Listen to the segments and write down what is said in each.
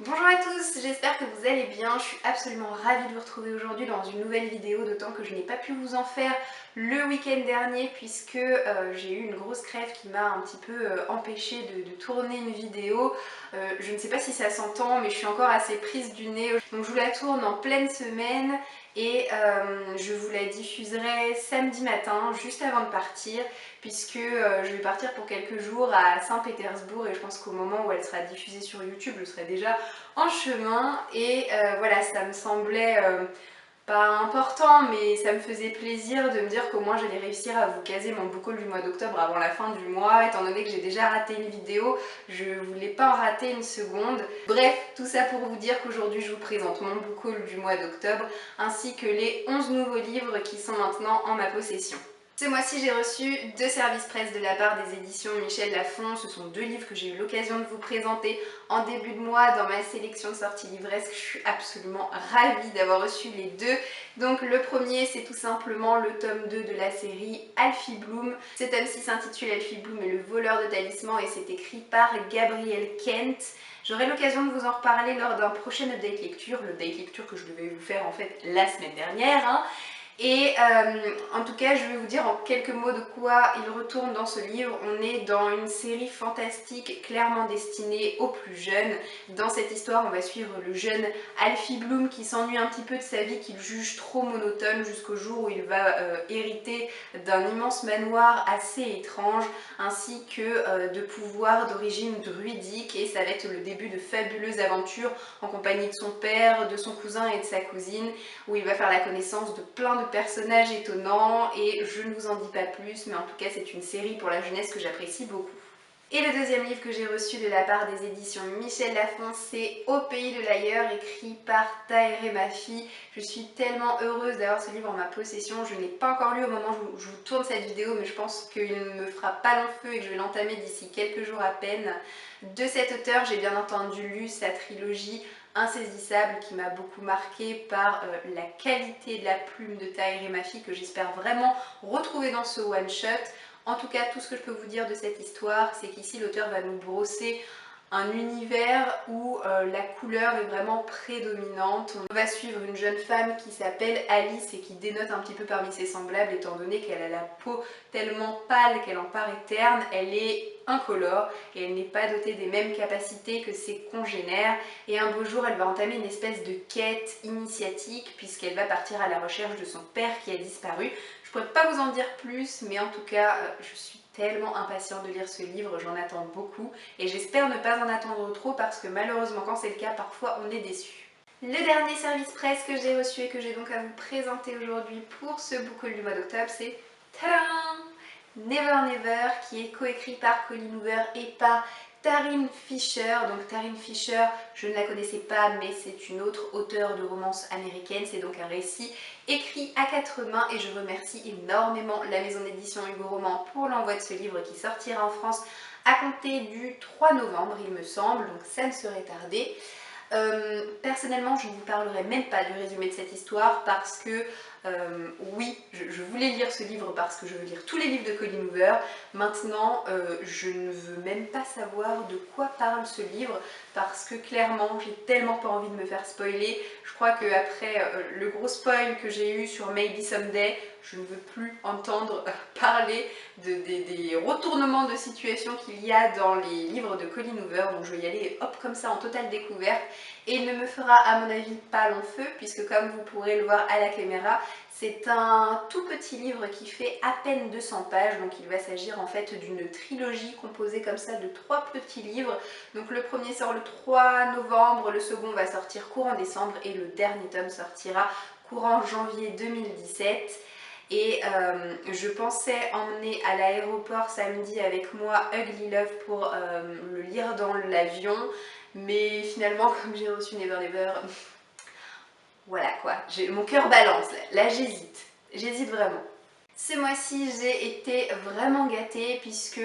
Bonjour à tous, j'espère que vous allez bien. Je suis absolument ravie de vous retrouver aujourd'hui dans une nouvelle vidéo, d'autant que je n'ai pas pu vous en faire le week-end dernier puisque j'ai eu une grosse crève qui m'a un petit peu empêchée de tourner une vidéo. Je ne sais pas si ça s'entend, mais je suis encore assez prise du nez. Donc je vous la tourne en pleine semaine et je vous la diffuserai samedi matin, juste avant de partir, puisque je vais partir pour quelques jours à Saint-Pétersbourg et je pense qu'au moment où elle sera diffusée sur YouTube, je serai déjà en chemin et voilà, ça me semblait pas important, mais ça me faisait plaisir de me dire qu'au moins j'allais réussir à vous caser mon book haul du mois d'octobre avant la fin du mois. Étant donné que j'ai déjà raté une vidéo, je voulais pas en rater une seconde. Bref, tout ça pour vous dire qu'aujourd'hui je vous présente mon book haul du mois d'octobre ainsi que les 11 nouveaux livres qui sont maintenant en ma possession. Ce mois-ci, j'ai reçu 2 services presse de la part des éditions Michel Lafon. Ce sont 2 livres que j'ai eu l'occasion de vous présenter en début de mois dans ma sélection de sorties livresques. Je suis absolument ravie d'avoir reçu les deux. Donc le premier, c'est tout simplement le tome 2 de la série Alfie Bloom. Ce tome-ci s'intitule Alfie Bloom et le voleur de talismans et c'est écrit par Gabriel Kent. J'aurai l'occasion de vous en reparler lors d'un prochain update lecture, l'update lecture que je devais vous faire en fait la semaine dernière. Et en tout cas, je vais vous dire en quelques mots de quoi il retourne dans ce livre. On est dans une série fantastique clairement destinée aux plus jeunes. Dans cette histoire, on va suivre le jeune Alfie Bloom qui s'ennuie un petit peu de sa vie, qu'il juge trop monotone jusqu'au jour où il va hériter d'un immense manoir assez étrange ainsi que de pouvoirs d'origine druidique, et ça va être le début de fabuleuses aventures en compagnie de son père, de son cousin et de sa cousine, où il va faire la connaissance de plein de personnages étonnants et je ne vous en dis pas plus, mais en tout cas c'est une série pour la jeunesse que j'apprécie beaucoup. Et le deuxième livre que j'ai reçu de la part des éditions Michel Lafon, c'est Au pays de l'ailleurs, écrit par Tahereh Mafi. Je suis tellement heureuse d'avoir ce livre en ma possession. Je ne l'ai pas encore lu au moment où je vous tourne cette vidéo, mais je pense qu'il ne me fera pas long feu et que je vais l'entamer d'ici quelques jours à peine. De cet auteur, j'ai bien entendu lu sa trilogie Insaisissable qui m'a beaucoup marqué par la qualité de la plume de Tahereh Mafi que j'espère vraiment retrouver dans ce one-shot. En tout cas, tout ce que je peux vous dire de cette histoire, c'est qu'ici l'auteur va nous brosser un univers où la couleur est vraiment prédominante. On va suivre une jeune femme qui s'appelle Alice et qui dénote un petit peu parmi ses semblables étant donné qu'elle a la peau tellement pâle qu'elle en paraît terne. Elle est incolore et elle n'est pas dotée des mêmes capacités que ses congénères, et un beau jour elle va entamer une espèce de quête initiatique puisqu'elle va partir à la recherche de son père qui a disparu. Je pourrais pas vous en dire plus, mais en tout cas je suis tellement impatiente de lire ce livre, j'en attends beaucoup et j'espère ne pas en attendre trop parce que malheureusement quand c'est le cas, parfois on est déçu. Le dernier service presse que j'ai reçu et que j'ai donc à vous présenter aujourd'hui pour ce book haul du mois d'octobre, c'est tadam, Never Never, qui est coécrit par Colleen Hoover et par Taryn Fisher. Donc Taryn Fisher, je ne la connaissais pas, mais c'est une autre auteure de romance américaine. C'est donc un récit écrit à 4 mains et je remercie énormément la maison d'édition Hugo Roman pour l'envoi de ce livre qui sortira en France à compter du 3 novembre, il me semble, donc ça ne serait tardé. Personnellement, je ne vous parlerai même pas du résumé de cette histoire parce que oui, je voulais lire ce livre parce que je veux lire tous les livres de Colleen Hoover. Maintenant, je ne veux même pas savoir de quoi parle ce livre parce que clairement, j'ai tellement pas envie de me faire spoiler. Je crois qu'après le gros spoil que j'ai eu sur Maybe Someday, je ne veux plus entendre parler des retournements de situation qu'il y a dans les livres de Colleen Hoover. Donc je vais y aller hop comme ça en totale découverte et il ne me fera à mon avis pas long feu puisque comme vous pourrez le voir à la caméra, c'est un tout petit livre qui fait à peine 200 pages, donc il va s'agir en fait d'une trilogie composée comme ça de 3 petits livres. Donc le premier sort le 3 novembre, le second va sortir courant décembre et le dernier tome sortira courant janvier 2017. Et je pensais emmener à l'aéroport samedi avec moi Ugly Love pour le lire dans l'avion, mais finalement comme j'ai reçu Never Never, voilà quoi, mon cœur balance, là j'hésite vraiment. Ce mois-ci, j'ai été vraiment gâtée puisque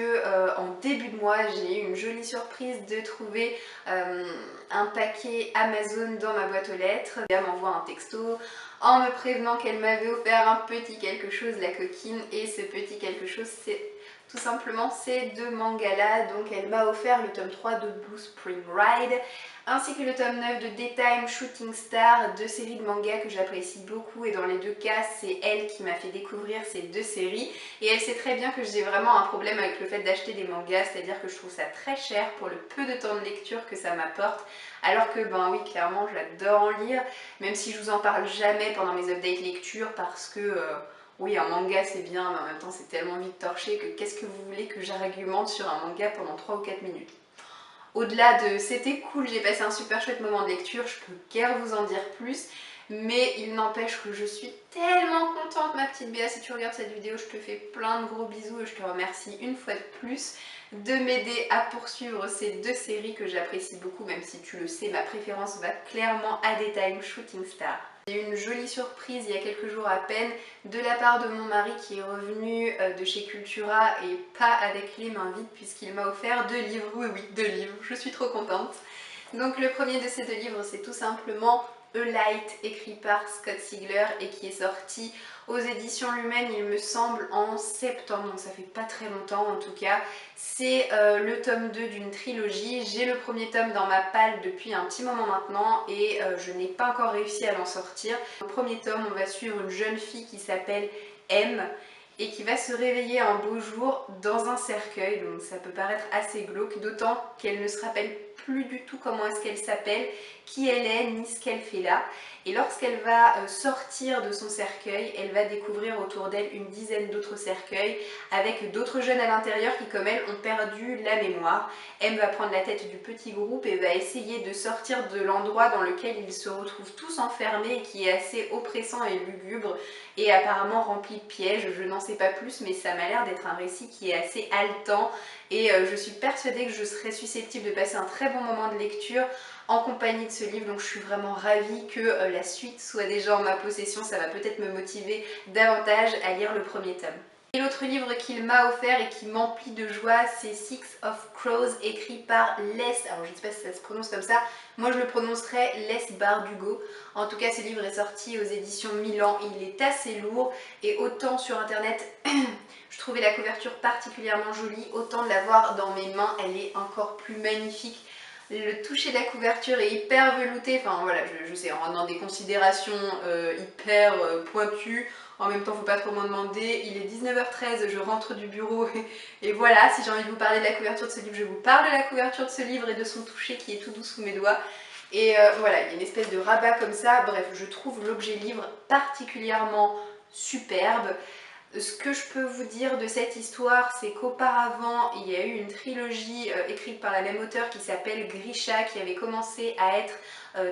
en début de mois, j'ai eu une jolie surprise de trouver un paquet Amazon dans ma boîte aux lettres. Elle m'envoie un texto en me prévenant qu'elle m'avait offert un petit quelque chose, la coquine, et ce petit quelque chose, c'est tout simplement ces deux mangas là. Donc elle m'a offert le tome 3 de Blue Spring Ride ainsi que le tome 9 de Daytime Shooting Star, deux séries de mangas que j'apprécie beaucoup, et dans les deux cas c'est elle qui m'a fait découvrir ces deux séries, et elle sait très bien que j'ai vraiment un problème avec le fait d'acheter des mangas, c'est-à-dire que je trouve ça très cher pour le peu de temps de lecture que ça m'apporte, alors que ben oui, clairement j'adore en lire, même si je vous en parle jamais pendant mes updates lecture parce que oui, un manga c'est bien, mais en même temps c'est tellement vite torché que qu'est-ce que vous voulez que j'argumente sur un manga pendant 3 ou 4 minutes. Au-delà de c'était cool, j'ai passé un super chouette moment de lecture, je peux guère vous en dire plus, mais il n'empêche que je suis tellement contente, ma petite Béa, si tu regardes cette vidéo, je te fais plein de gros bisous et je te remercie une fois de plus de m'aider à poursuivre ces deux séries que j'apprécie beaucoup, même si tu le sais, ma préférence va clairement à Daytime Shooting Star. J'ai eu une jolie surprise il y a quelques jours à peine de la part de mon mari qui est revenu de chez Cultura, et pas avec les mains vides puisqu'il m'a offert 2 livres, oui 2 livres, je suis trop contente. Donc le premier de ces 2 livres c'est tout simplement A Light, écrit par Scott Sigler et qui est sorti aux éditions Lumen, il me semble, en septembre, donc ça fait pas très longtemps en tout cas. C'est le tome 2 d'une trilogie. J'ai le premier tome dans ma palle depuis un petit moment maintenant et je n'ai pas encore réussi à l'en sortir. Au premier tome, on va suivre une jeune fille qui s'appelle M et qui va se réveiller un beau jour dans un cercueil, donc ça peut paraître assez glauque, d'autant qu'elle ne se rappelle plus du tout comment est-ce qu'elle s'appelle, qui elle est, ni ce qu'elle fait là. Et lorsqu'elle va sortir de son cercueil, elle va découvrir autour d'elle une dizaine d'autres cercueils avec d'autres jeunes à l'intérieur qui, comme elle, ont perdu la mémoire. Elle va prendre la tête du petit groupe et va essayer de sortir de l'endroit dans lequel ils se retrouvent tous enfermés et qui est assez oppressant et lugubre et apparemment rempli de pièges. Je n'en sais pas plus, mais ça m'a l'air d'être un récit qui est assez haletant et je suis persuadée que je serais susceptible de passer un très bon moment de lecture en compagnie de ce livre, donc je suis vraiment ravie que la suite soit déjà en ma possession. Ça va peut-être me motiver davantage à lire le premier tome. Et l'autre livre qu'il m'a offert et qui m'emplit de joie, c'est Six of Crows, écrit par Les, alors je ne sais pas si ça se prononce comme ça, moi je le prononcerais Les Bardugo. En tout cas ce livre est sorti aux éditions Milan, il est assez lourd et autant sur internet je trouvais la couverture particulièrement jolie, autant de la voir dans mes mains, elle est encore plus magnifique. Le toucher de la couverture est hyper velouté, enfin voilà, je sais, en rentrant dans des considérations hyper pointues. En même temps, faut pas trop m'en demander. Il est 19h13, je rentre du bureau et voilà, si j'ai envie de vous parler de la couverture de ce livre, je vous parle de la couverture de ce livre et de son toucher qui est tout doux sous mes doigts. Et voilà, il y a une espèce de rabat comme ça. Bref, je trouve l'objet livre particulièrement superbe. Ce que je peux vous dire de cette histoire, c'est qu'auparavant, il y a eu une trilogie écrite par la même auteure qui s'appelle Grisha, qui avait commencé à être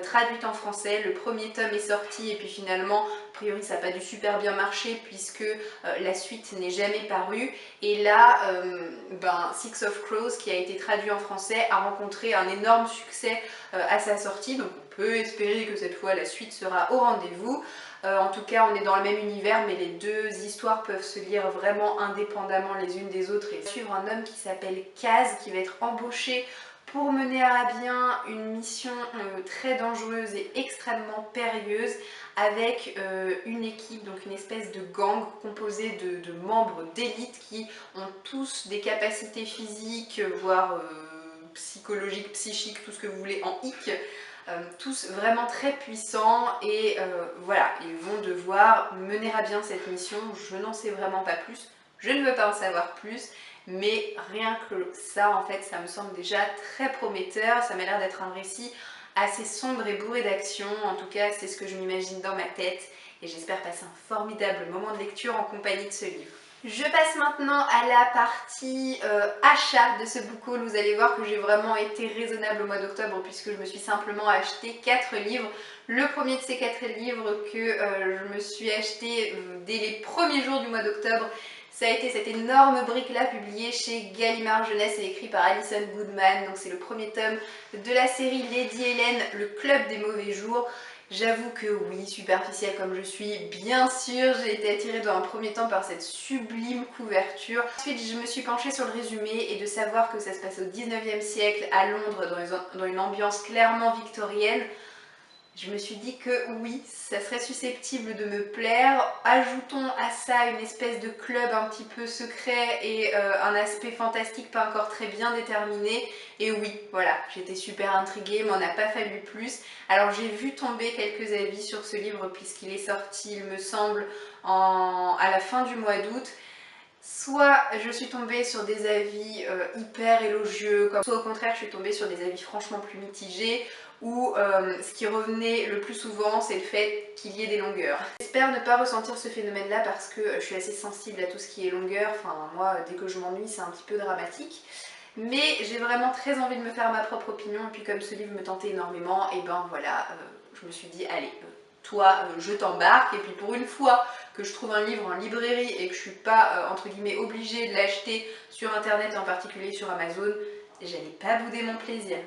traduite en français. Le premier tome est sorti et puis finalement, a priori, ça n'a pas dû super bien marcher puisque la suite n'est jamais parue. Et là, Six of Crows, qui a été traduit en français, a rencontré un énorme succès à sa sortie. Donc on peut espérer que cette fois, la suite sera au rendez-vous. En tout cas, on est dans le même univers, mais les deux histoires peuvent se lire vraiment indépendamment les unes des autres et suivre un homme qui s'appelle Kaz, qui va être embauché pour mener à bien une mission très dangereuse et extrêmement périlleuse avec une équipe, donc une espèce de gang composé de membres d'élite qui ont tous des capacités physiques, voire psychologiques, psychiques, tout ce que vous voulez en hic. Tous vraiment très puissants et voilà, ils vont devoir mener à bien cette mission. Je n'en sais vraiment pas plus, je ne veux pas en savoir plus, mais rien que ça en fait, ça me semble déjà très prometteur. Ça m'a l'air d'être un récit assez sombre et bourré d'action, en tout cas c'est ce que je m'imagine dans ma tête et j'espère passer un formidable moment de lecture en compagnie de ce livre. Je passe maintenant à la partie achat de ce book haul. Vous allez voir que j'ai vraiment été raisonnable au mois d'octobre puisque je me suis simplement acheté 4 livres. Le premier de ces 4 livres que je me suis acheté dès les premiers jours du mois d'octobre, ça a été cette énorme brique là publiée chez Gallimard Jeunesse et écrit par Alison Goodman. Donc c'est le premier tome de la série Lady Hélène, le club des mauvais jours. J'avoue que oui, superficielle comme je suis, bien sûr, j'ai été attirée dans un premier temps par cette sublime couverture. Ensuite, je me suis penchée sur le résumé et de savoir que ça se passe au 19e siècle à Londres dans une ambiance clairement victorienne. Je me suis dit que oui, ça serait susceptible de me plaire. Ajoutons à ça une espèce de club un petit peu secret et un aspect fantastique pas encore très bien déterminé. Et oui, voilà, j'étais super intriguée, m'en a pas fallu plus. Alors j'ai vu tomber quelques avis sur ce livre puisqu'il est sorti, il me semble, à la fin du mois d'août. Soit je suis tombée sur des avis hyper élogieux, soit au contraire je suis tombée sur des avis franchement plus mitigés, où ce qui revenait le plus souvent c'est le fait qu'il y ait des longueurs. J'espère ne pas ressentir ce phénomène là parce que je suis assez sensible à tout ce qui est longueur, enfin moi dès que je m'ennuie c'est un petit peu dramatique. Mais j'ai vraiment très envie de me faire ma propre opinion et puis comme ce livre me tentait énormément, et ben voilà, je me suis dit allez, toi je t'embarque et puis pour une fois que je trouve un livre en librairie et que je suis pas entre guillemets obligée de l'acheter sur internet, en particulier sur Amazon, j'allais pas bouder mon plaisir.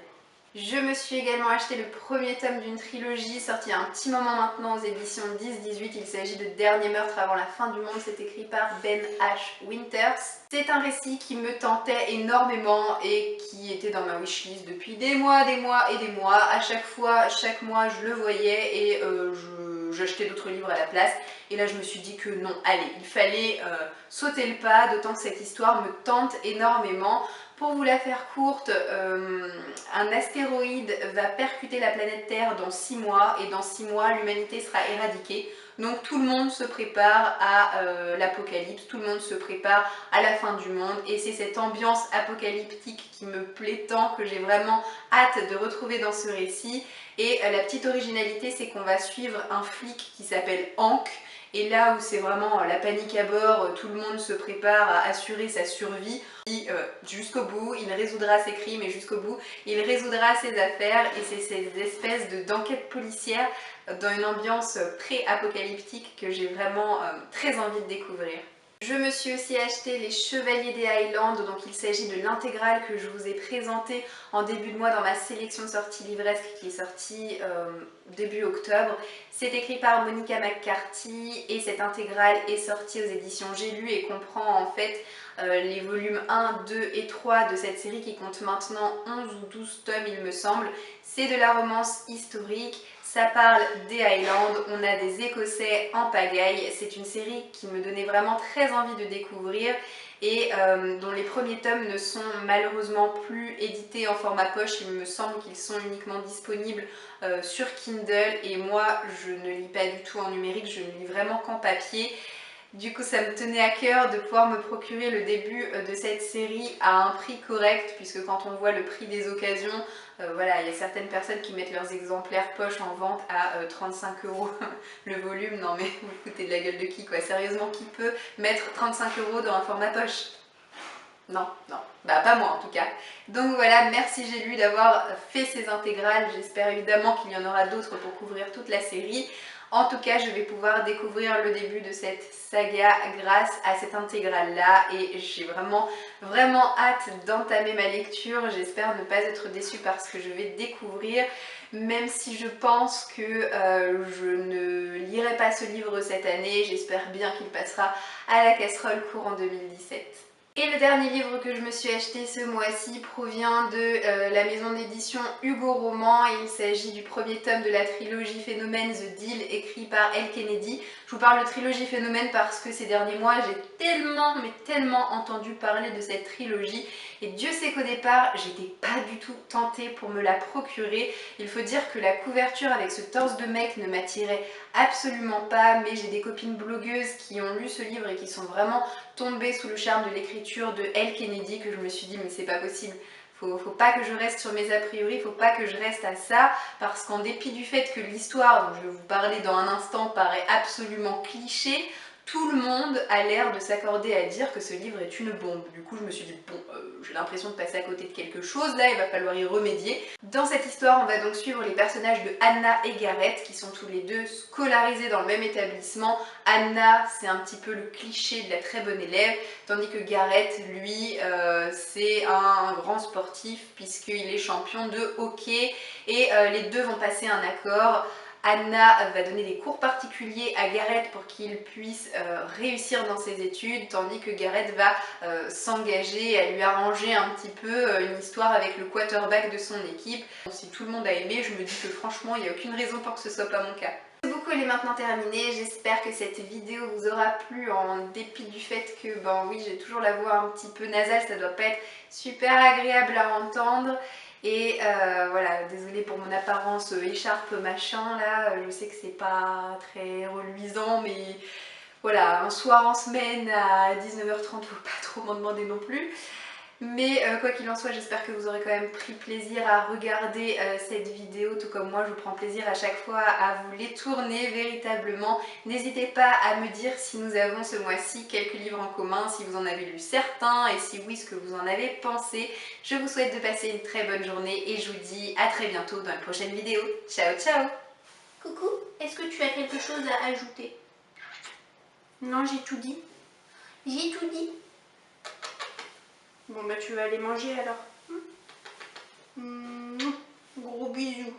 Je me suis également acheté le premier tome d'une trilogie sortie il y a un petit moment maintenant aux éditions 10-18. Il s'agit de Dernier meurtre avant la fin du monde. C'est écrit par Ben H. Winters. C'est un récit qui me tentait énormément et qui était dans ma wishlist depuis des mois et des mois. À chaque fois, chaque mois, je le voyais et j'achetais d'autres livres à la place. Et là, je me suis dit que non, allez, il fallait sauter le pas, d'autant que cette histoire me tente énormément. Pour vous la faire courte, un astéroïde va percuter la planète Terre dans 6 mois et dans 6 mois l'humanité sera éradiquée. Donc tout le monde se prépare à l'apocalypse, tout le monde se prépare à la fin du monde et c'est cette ambiance apocalyptique qui me plaît tant que j'ai vraiment hâte de retrouver dans ce récit. Et la petite originalité c'est qu'on va suivre un flic qui s'appelle Hank. Et là où c'est vraiment la panique à bord, tout le monde se prépare à assurer sa survie, jusqu'au bout, il résoudra ses crimes et jusqu'au bout, il résoudra ses affaires et c'est ces espèces d'enquête policière dans une ambiance pré-apocalyptique que j'ai vraiment très envie de découvrir. Je me suis aussi acheté Les Chevaliers des Highlands, donc il s'agit de l'intégrale que je vous ai présentée en début de mois dans ma sélection de sorties livresques qui est sortie début octobre. C'est écrit par Monica McCarthy et cette intégrale est sortie aux éditions J'ai lu et comprend en fait les volumes 1, 2 et 3 de cette série qui compte maintenant 11 ou 12 tomes il me semble. C'est de la romance historique. Ça parle des Highlands, on a des Écossais en pagaille, c'est une série qui me donnait vraiment très envie de découvrir et dont les premiers tomes ne sont malheureusement plus édités en format poche, il me semble qu'ils sont uniquement disponibles sur Kindle et moi je ne lis pas du tout en numérique, je ne lis vraiment qu'en papier. Du coup, ça me tenait à cœur de pouvoir me procurer le début de cette série à un prix correct, puisque quand on voit le prix des occasions, voilà, il y a certaines personnes qui mettent leurs exemplaires poche en vente à 35 € le volume. Non mais vous vous foutez de la gueule de qui quoi? Sérieusement, qui peut mettre 35 € dans un format poche? Non, non, bah pas moi en tout cas. Donc voilà, merci J'ai lu d'avoir fait ces intégrales, j'espère évidemment qu'il y en aura d'autres pour couvrir toute la série. En tout cas, je vais pouvoir découvrir le début de cette saga grâce à cette intégrale-là et j'ai vraiment hâte d'entamer ma lecture. J'espère ne pas être déçue par ce que je vais découvrir, même si je pense que je ne lirai pas ce livre cette année. J'espère bien qu'il passera à la casserole courant 2017. Et le dernier livre que je me suis acheté ce mois-ci provient de la maison d'édition Hugo Roman. Il s'agit du premier tome de la trilogie Phénomène The Deal écrit par Elle Kennedy. Je vous parle de trilogie Phénomène parce que ces derniers mois j'ai tellement entendu parler de cette trilogie et Dieu sait qu'au départ j'étais pas du tout tentée pour me la procurer. Il faut dire que la couverture avec ce torse de mec ne m'attirait absolument pas, mais j'ai des copines blogueuses qui ont lu ce livre et qui sont vraiment tombée sous le charme de l'écriture de Elle Kennedy que je me suis dit mais c'est pas possible. Faut pas que je reste sur mes a priori, faut pas que je reste à ça parce qu'en dépit du fait que l'histoire dont je vais vous parler dans un instant paraît absolument cliché, tout le monde a l'air de s'accorder à dire que ce livre est une bombe. Du coup je me suis dit bon, j'ai l'impression de passer à côté de quelque chose, là il va falloir y remédier. Dans cette histoire on va donc suivre les personnages de Anna et Gareth qui sont tous les deux scolarisés dans le même établissement. Anna c'est un petit peu le cliché de la très bonne élève, tandis que Gareth lui c'est un grand sportif puisqu'il est champion de hockey et les deux vont passer un accord. Anna va donner des cours particuliers à Gareth pour qu'il puisse réussir dans ses études, tandis que Gareth va s'engager à lui arranger un petit peu une histoire avec le quarterback de son équipe. Si tout le monde a aimé, je me dis que franchement il n'y a aucune raison pour que ce soit pas mon cas. Beaucoup, elle est maintenant terminée. J'espère que cette vidéo vous aura plu en dépit du fait que ben oui, j'ai toujours la voix un petit peu nasale, ça doit pas être super agréable à entendre. Et voilà, désolée pour mon apparence écharpe machin là, je sais que c'est pas très reluisant, mais voilà, un soir en semaine à 19h30, faut pas trop m'en demander non plus. Mais quoi qu'il en soit, j'espère que vous aurez quand même pris plaisir à regarder cette vidéo, tout comme moi je prends plaisir à chaque fois à vous les tourner véritablement. N'hésitez pas à me dire si nous avons ce mois-ci quelques livres en commun, si vous en avez lu certains et si oui, ce que vous en avez pensé. Je vous souhaite de passer une très bonne journée et je vous dis à très bientôt dans une prochaine vidéo. Ciao ciao! Coucou, est-ce que tu as quelque chose à ajouter? Non, j'ai tout dit. J'ai tout dit. Bon bah tu vas aller manger alors. Gros bisous.